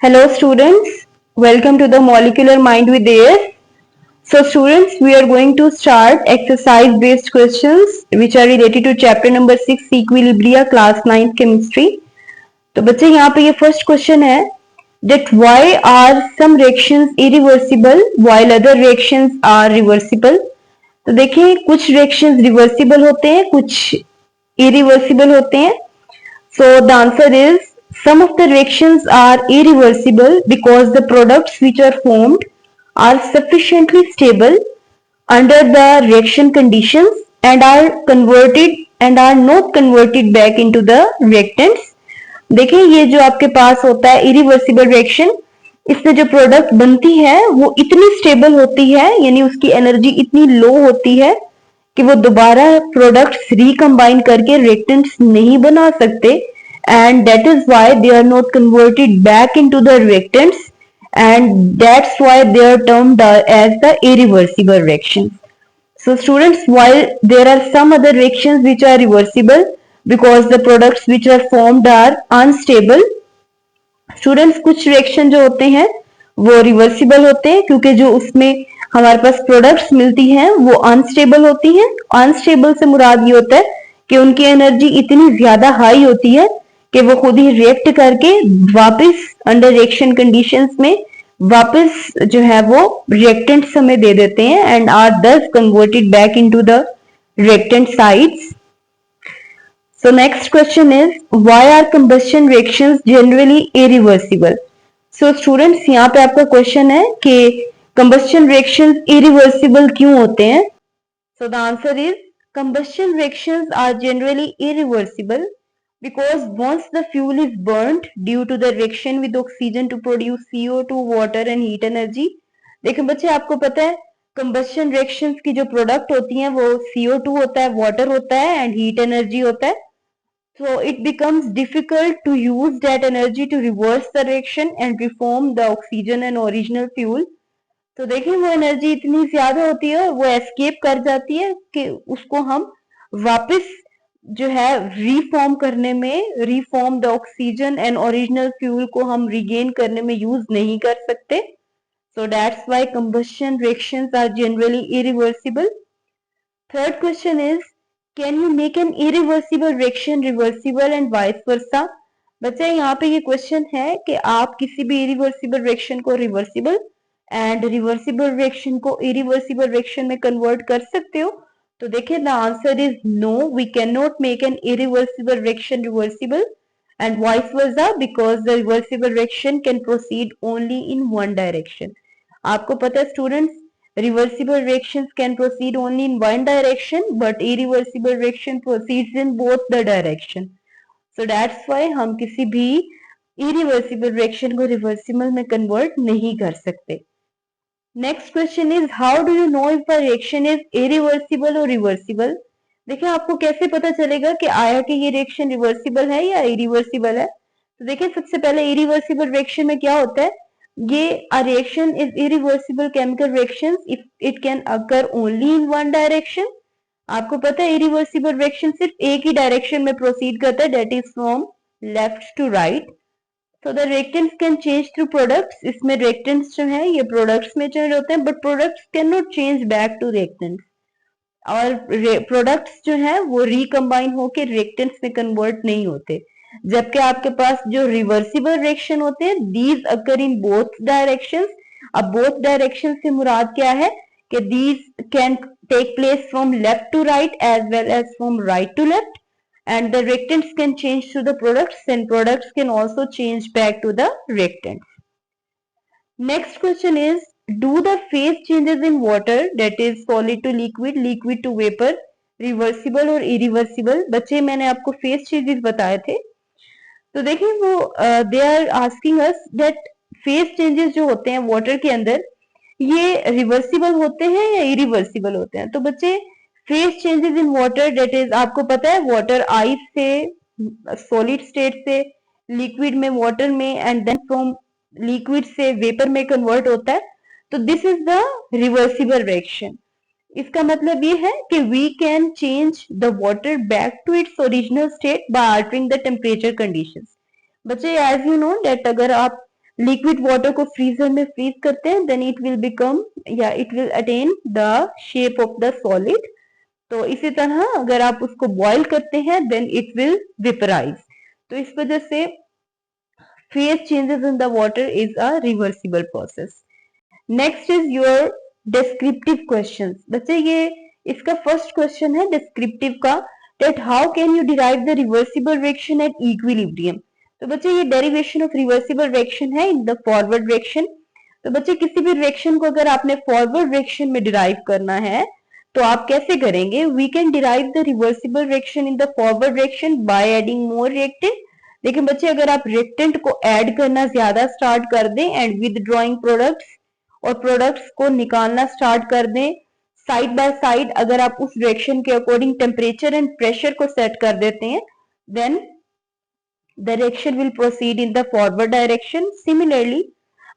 Hello students, welcome to the Molecular Mind with AS. So students, we are going to start exercise based questions which are related to chapter number 6 Equilibria class 9 chemistry. तो बच्चे यहाँ पे ये first question है that why are some reactions irreversible while other reactions are reversible. तो देखिए कुछ reactions reversible होते हैं, कुछ irreversible होते हैं. So the answer is some of the reactions are irreversible because the products which are formed are sufficiently stable under the reaction conditions and are not converted back into the reactants. देखिए ये जो आपके पास होता है irreversible reaction, इसमें जो product बनती है वो इतनी स्टेबल होती है, यानी उसकी एनर्जी इतनी लो होती है कि वो दोबारा प्रोडक्ट्स रिकम्बाइन करके रिएक्टेंट्स नहीं बना सकते, and that is why they are not converted back into the reactants, and that's why they are termed as the irreversible reactions. So students, while there are some other reactions which are reversible because the products which are formed are unstable. Students कुछ reaction जो होते हैं वो reversible होते हैं क्योंकि जो उसमें हमारे पास प्रोडक्ट्स मिलती हैं वो अनस्टेबल होती हैं. अनस्टेबल से मुराद ये होता है कि उनकी एनर्जी इतनी ज्यादा हाई होती है कि वो खुद ही रिएक्ट करके वापस अंडर रिएक्शन कंडीशंस में वापस जो है वो रिएक्टेंट्स हमें दे देते हैं एंड आर दस converted back into the reactant sides. So next question is why are combustion reactions generally irreversible? So students यहाँ पे आपका क्वेश्चन है कि combustion reactions irreversible क्यों होते हैं? So the answer is combustion reactions are generally irreversible because once the fuel is burnt due to the reaction with oxygen to produce CO2, water and heat energy. देखिए बच्चे आपको पता है combustion reactions की जो प्रोडक्ट होती हैं वो CO2 होता है, water होता है एंड heat energy होता है. So it becomes difficult to use that energy to reverse the reaction and reform the oxygen and original fuel. तो देखिए वो एनर्जी इतनी ज्यादा होती है, वो एस्केप कर जाती है कि उसको हम वापस जो है रिफॉर्म करने में, reform the oxygen and original fuel को हम रिगेन करने में यूज नहीं कर सकते. So that's why combustion reactions are generally irreversible. Third question is, can you make an irreversible reaction reversible and vice versa? बच्चे यहाँ पे ये क्वेश्चन है कि आप किसी भी इरिवर्सिबल रिएक्शन को रिवर्सिबल एंड रिवर्सिबल रिएक्शन को इरिवर्सिबल रिएक्शन में कन्वर्ट कर सकते हो. तो देखिए the answer is no, we can not make an irreversible reaction reversible and vice versa because the reversible reaction can proceed only in one direction. आपको पता है students, reversible reactions can proceed only in one direction but irreversible reaction proceeds in both the direction. So that's why हम किसी भी irreversible reaction को reversible में convert नहीं कर सकते. Next question is how do you know if a reaction is irreversible or reversible? देखिए आपको कैसे पता चलेगा कि आया कि ये reaction reversible है या irreversible है. तो देखिए सबसे पहले irreversible reaction में क्या होता है, ये a reaction is irreversible chemical reactions if it can occur only in one direction. आपको पता है irreversible reaction सिर्फ एक ही डायरेक्शन में प्रोसीड करता है, that is from left to right. So the reactants can change through products. इसमें reactants जो है ये products में चेंज होते हैं but products cannot change back to reactants. और products जो है वो recombine होके reactants में convert नहीं होते. जबकि आपके पास जो रिवर्सिबल रिएक्शन होते हैं these occur in both directions. अब बोथ डायरेक्शन से मुराद क्या है कि these can take place from left to right as well as from right to left and the reactants can change to the products and products can also change back to the reactants. Next question is do the phase changes in water that is solid to liquid, liquid to vapour reversible और irreversible? बच्चे मैंने आपको phase changes बताए थे. तो देखिए वो they are asking us that phase changes जो होते हैं वाटर के अंदर ये रिवर्सिबल होते हैं या इरिवर्सिबल होते हैं. तो बच्चे phase changes in water that is आपको पता है वाटर आइस से सॉलिड स्टेट से लिक्विड में वाटर में एंड देन फ्रॉम लिक्विड से वेपर में कन्वर्ट होता है. तो this is the reversible reaction. इसका मतलब ये है कि we can change the water back to its original state by altering the temperature conditions. बच्चे as you know that अगर आप लिक्विड वाटर को फ्रीजर में फ्रीज करते हैं, देन इट विल बिकम या it will attain the shape of the solid. तो इसी तरह अगर आप उसको बॉईल करते हैं देन इट विल वेपराइज। तो इस वजह से phase changes in the water is a reversible process. Next is your descriptive question. बच्चे ये इसका फर्स्ट क्वेश्चन है डिस्क्रिप्टिव का, that how can you derive the reversible reaction at equilibrium। तो बच्चे ये डेरिवेशन ऑफ रिवर्सिबल रिएक्शन है इन the forward reaction. तो बच्चे किसी भी रिएक्शन को अगर आपने फॉरवर्ड रिएक्शन में डिराइव करना है तो आप कैसे करेंगे? We can derive the reversible reaction in the forward reaction by adding more reactant. लेकिन बच्चे अगर आप रिएक्टेंट को ऐड करना ज्यादा स्टार्ट कर दें एंड विदड्रॉइंग प्रोडक्ट्स और प्रोडक्ट्स को निकालना स्टार्ट कर दें साइड बाय साइड, अगर आप उस रिएक्शन के अकॉर्डिंग टेम्परेचर एंड प्रेशर को सेट कर देते हैं then the reaction will proceed in the forward direction. Similarly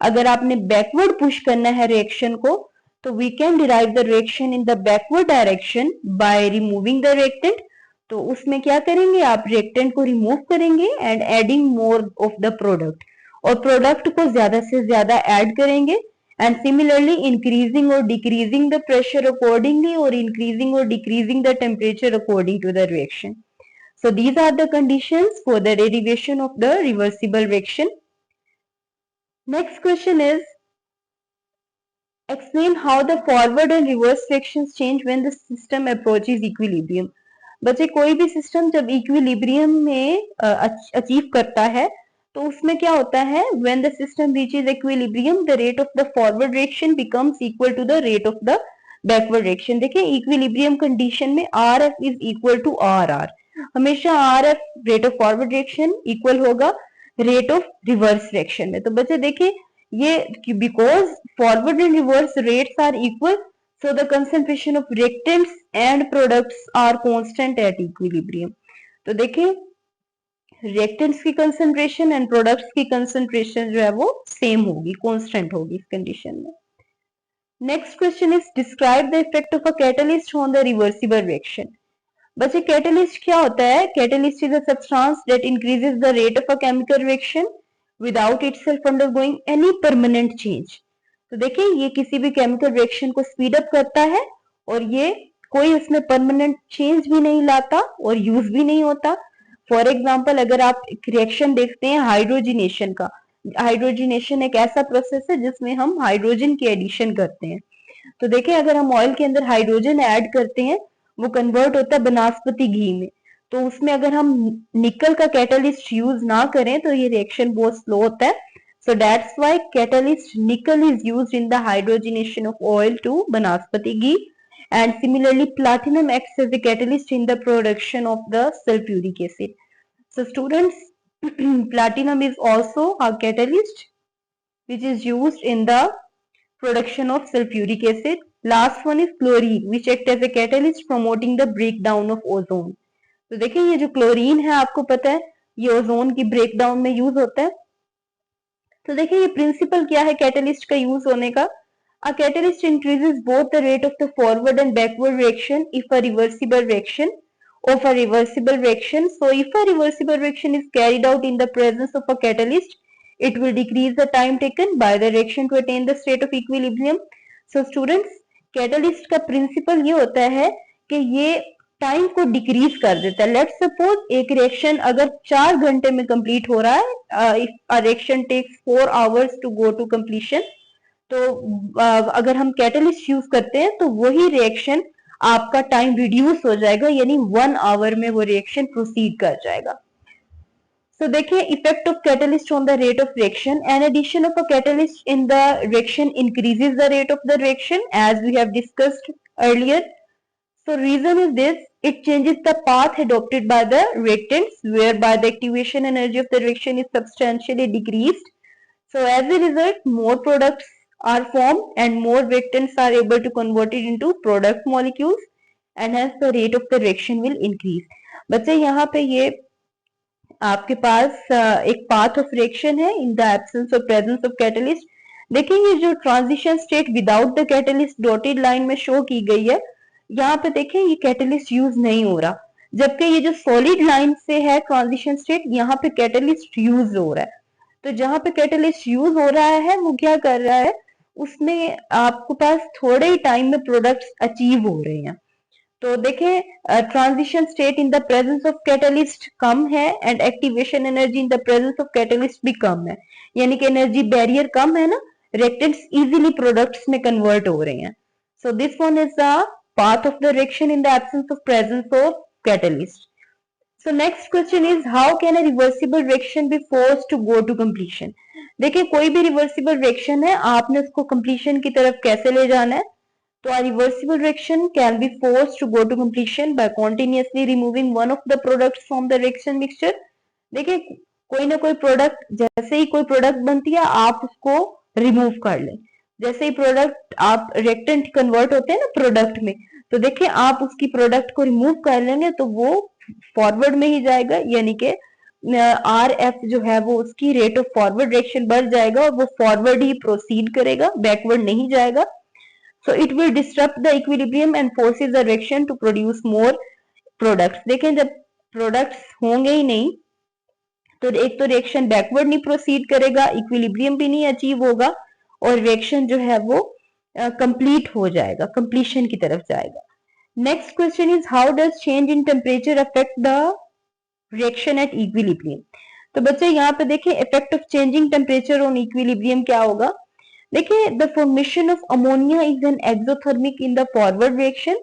अगर आपने बैकवर्ड पुश करना है रिएक्शन को तो we can derive the reaction in the backward direction by removing the reactant. तो उसमें क्या करेंगे? आप रिएक्टेंट को रिमूव करेंगे and adding more of the product, और प्रोडक्ट को ज्यादा से ज्यादा ऐड करेंगे and similarly increasing or decreasing the pressure accordingly or increasing or decreasing the temperature according to the reaction. So these are the conditions for the derivation of the reversible reaction. Next question is explain how the forward and reverse reactions change when the system approaches equilibrium। बच्चे कोई भी system जब equilibrium में achieve करता है तो उसमें क्या होता है? when the system reaches equilibrium the rate of the forward reaction becomes equal to the rate of the backward reaction। देखिए इक्विलिब्रियम कंडीशन में RF is equal to RR, हमेशा RF rate of forward reaction equal होगा rate of reverse reaction में। तो बच्चे देखिए ये because forward and reverse rates are equal so the concentration of reactants and products are constant at equilibrium। तो देखिए reactants की कंसंट्रेशन एंड प्रोडक्ट्स की कंसंट्रेशन जो है वो सेम होगी, कांस्टेंट होगी इस कंडीशन में। Next question is describe the effect of a catalyst on the reversible reaction. बच्चे कैटलिस्ट क्या होता है? Catalyst is a substance that increases the rate of a chemical reaction without itself undergoing any permanent change. तो देखिए ये किसी भी chemical reaction को स्पीड अप करता है और ये कोई उसमें परमानेंट चेंज भी नहीं लाता और यूज भी नहीं होता। फॉर एग्जाम्पल अगर आप एक रिएक्शन देखते हैं हाइड्रोजिनेशन का, हाइड्रोजिनेशन एक ऐसा प्रोसेस है जिसमें हम हाइड्रोजन की एडिशन करते हैं। तो देखिए अगर हम ऑयल के अंदर हाइड्रोजन ऐड करते हैं वो कन्वर्ट होता है बनस्पति घी में, तो उसमें अगर हम निकल का कैटलिस्ट यूज ना करें तो ये रिएक्शन बहुत स्लो होता है। So that's why catalyst nickel is used in the hydrogenation of oil to banaspati ghee, and similarly platinum acts as a catalyst in the production of the sulfuric acid। So students, platinum is also a catalyst which is used in the production of sulfuric acid। Last one is chlorine which act as a catalyst promoting the breakdown of ozone। तो देखिए ये जो chlorine है आपको पता है ये ozone की ब्रेकडाउन में यूज होता है। तो देखिए ये प्रिंसिपल क्या है कैटलिस्ट का यूज होने का? A catalyst increases both the rate of the forward and backward reaction if a reversible reaction of a reversible reaction। So if a reversible reaction is carried out in the presence of a catalyst, it will decrease the time taken by the reaction to attain the state of equilibrium। So students, catalyst का principle ये होता है कि ये time को decrease कर देता है। लेट्स सपोज एक रिएक्शन अगर 4 घंटे में कंप्लीट हो रहा है, if a reaction takes 4 hours to go to completion, तो अगर हम कैटलिस्ट यूज करते हैं तो वही रिएक्शन आपका टाइम रिड्यूस हो जाएगा, यानी 1 आवर में वो रिएक्शन प्रोसीड कर जाएगा। So देखिए effect of catalyst on the rate of reaction. An addition of a catalyst in the reaction increases the rate of the reaction as we have discussed earlier. So reason is this, it changes the path adopted by the reactants whereby the activation energy of the reaction is substantially decreased। So as a result, more products are formed and more reactants are able to convert it into product molecules and hence the rate of the reaction will increase। बच्चे यहाँ पे ये आपके पास एक path of reaction है in the absence और presence of catalyst. देखिए ये जो transition state without the catalyst dotted line में शो की गई है, यहाँ पे देखें ये कैटलिस्ट यूज नहीं हो रहा, जबकि ये जो सॉलिड लाइन से है ट्रांजिशन स्टेट यहाँ पे कैटलिस्ट यूज हो रहा है। तो जहां पे कैटलिस्ट यूज हो रहा है वो क्या कर रहा है, उसमें आपको पास थोड़े ही टाइम में प्रोडक्ट्स अचीव हो रहे हैं। तो देखें transition state in the presence of catalyst कम है and activation energy in the presence of catalyst भी कम है, यानी कि एनर्जी बैरियर कम है ना, रिएक्टेंट्स इजीली प्रोडक्ट्स में कन्वर्ट हो रहे हैं। So this one is the path of the reaction in the absence of presence of catalyst. So next question is how can a reversible reaction be forced to go to completion? देखिए कोई भी reversible reaction है, आपने उसको completion की तरफ कैसे ले जाना है। तो a reversible reaction can be forced to go to completion by continuously removing one of the products from the reaction mixture. देखिए कोई ना कोई प्रोडक्ट, जैसे ही कोई प्रोडक्ट बनती है आप उसको रिमूव कर लें। जैसे ही प्रोडक्ट आप रिएक्टेंट कन्वर्ट होते हैं ना प्रोडक्ट में, तो देखिए आप उसकी प्रोडक्ट को रिमूव कर लेंगे तो वो फॉरवर्ड में ही जाएगा, यानी कि आर एफ जो है वो उसकी रेट ऑफ फॉरवर्ड रिएक्शन बढ़ जाएगा और वो फॉरवर्ड ही प्रोसीड करेगा, बैकवर्ड नहीं जाएगा। So it will disturb the equilibrium and forces the reaction to produce more products. देखें जब प्रोडक्ट्स होंगे ही नहीं तो एक तो रिएक्शन बैकवर्ड नहीं प्रोसीड करेगा, इक्विलिब्रियम भी नहीं अचीव होगा और रिएक्शन जो है वो कंप्लीट हो जाएगा, कंप्लीशन की तरफ जाएगा। Next question is how does change in temperature affect the reaction at equilibrium. तो बच्चे यहाँ पे देखिए effect of changing temperature on equilibrium क्या होगा। देखिए the formation of ammonia is an exothermic in the forward reaction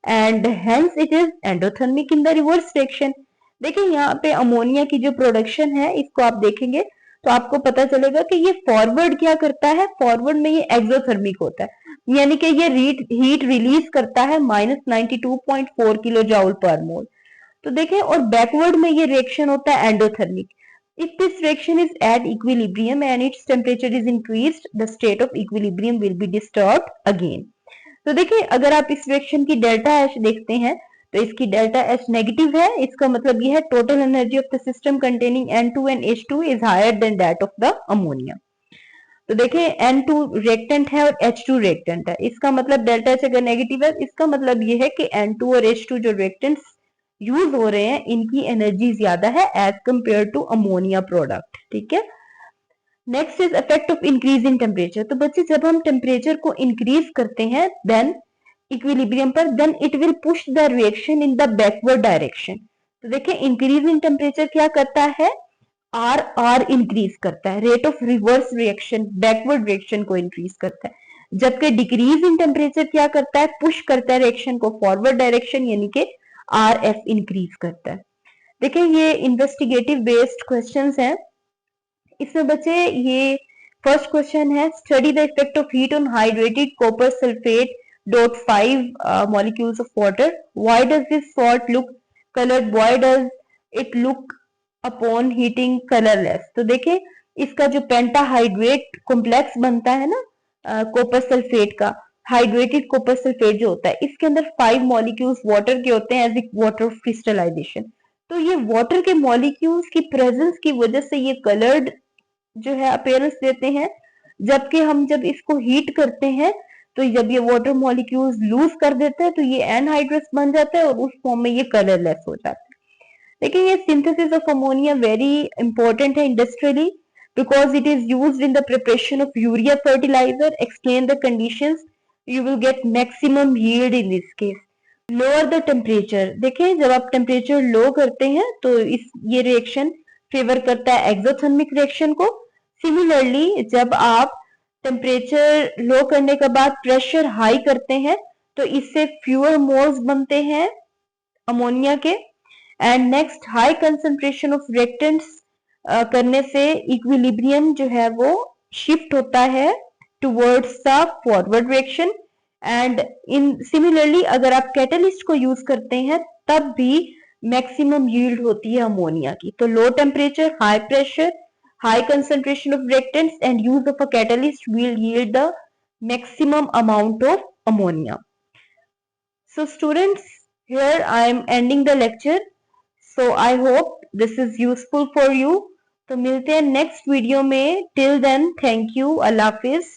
and hence it is endothermic in the reverse reaction. देखिए यहाँ पे अमोनिया की जो प्रोडक्शन है इसको आप देखेंगे तो आपको पता चलेगा कि ये फॉरवर्ड क्या करता है, फॉरवर्ड में ये एक्सोथर्मिक होता है, यानी कि ये हीट रिलीज करता है -92.4 किलो जूल पर मोल। तो देखें और बैकवर्ड में ये रिएक्शन होता है endothermic. If this reaction is at equilibrium and its temperature is increased, the state of equilibrium will be disturbed again. तो देखिए अगर आप इस रिएक्शन की डेल्टा एच देखते हैं तो इसकी डेल्टा एच नेगेटिव है, इसका मतलब यह है total energy of the system containing N2 and H2 is higher than that of the ammonia. तो देखिए N2 रिएक्टेंट है और H2 रिएक्टेंट है, इसका मतलब डेल्टा एच अगर नेगेटिव है इसका मतलब यह है कि N2 और H2 जो रिएक्टेंट्स यूज हो रहे हैं इनकी एनर्जी ज्यादा है as compare to ammonia product. ठीक है, next is effect of increase in temperature. तो बच्चे जब हम टेम्परेचर को इंक्रीज करते हैं देन इक्विलिब्रियम पर, then it will push the reaction in the backward direction. तो देखिए इंक्रीज इन टेम्परेचर क्या करता है, आर इंक्रीज करता है, rate of reverse reaction backward reaction को इंक्रीज करता है, जबकि डिक्रीज इन टेम्परेचर क्या करता है, पुश करता है रिएक्शन को फॉरवर्ड डायरेक्शन, यानी कि आर एफ इंक्रीज करता है। देखिए ये इन्वेस्टिगेटिव बेस्ड क्वेश्चंस हैं। इसमें बच्चे ये फर्स्ट क्वेश्चन है study the effect of heat on hydrated copper sulphate .5 molecules of water. Why does this salt look colored? Why does it look upon heating colorless? तो देखिए इसका जो पेंटाहाइड्रेट कॉम्प्लेक्स बनता है ना कॉपर सल्फेट का, hydrated copper sulphate जो होता है इसके अंदर 5 मॉलिक्यूल्स वाटर के होते हैं as a water of crystallization. तो ये वाटर के मॉलिक्यूल्स की प्रेजेंस की वजह से ये कलर्ड जो है अपीयरेंस देते हैं, जबकि हम जब इसको हीट करते हैं तो जब ये वाटर मॉलिक्यूल्स लूज कर देते हैं तो ये एनहाइड्रस बन जाता है और उस फॉर्म में ये कलरलेस हो जाता है। लेकिन ये synthesis of ammonia very important है industrially because it is used in the preparation of urea fertiliser. Explain the conditions you will get maximum yield in this case. Lower the temperature, देखिए जब आप temperature low करते हैं तो ये reaction favour करता है एक्सोथर्मिक रिएक्शन को। सिमिलरली जब आप टेम्परेचर लो करने के बाद प्रेशर हाई करते हैं तो इससे फ्यूअर मोल्स बनते हैं अमोनिया के। And next high concentration of reactants करने से इक्विलिब्रियम जो है वो शिफ्ट होता है towards the forward reaction. And in similarly अगर आप कैटलिस्ट को यूज करते हैं तब भी मैक्सिमम यील्ड होती है अमोनिया की। तो low temperature, high pressure, high concentration of reactants and use of a catalyst will yield the maximum amount of ammonia. So students, here I am ending the lecture. So I hope this is useful for you. तो मिलते हैं next video में। Till then, thank you. Allah Hafiz.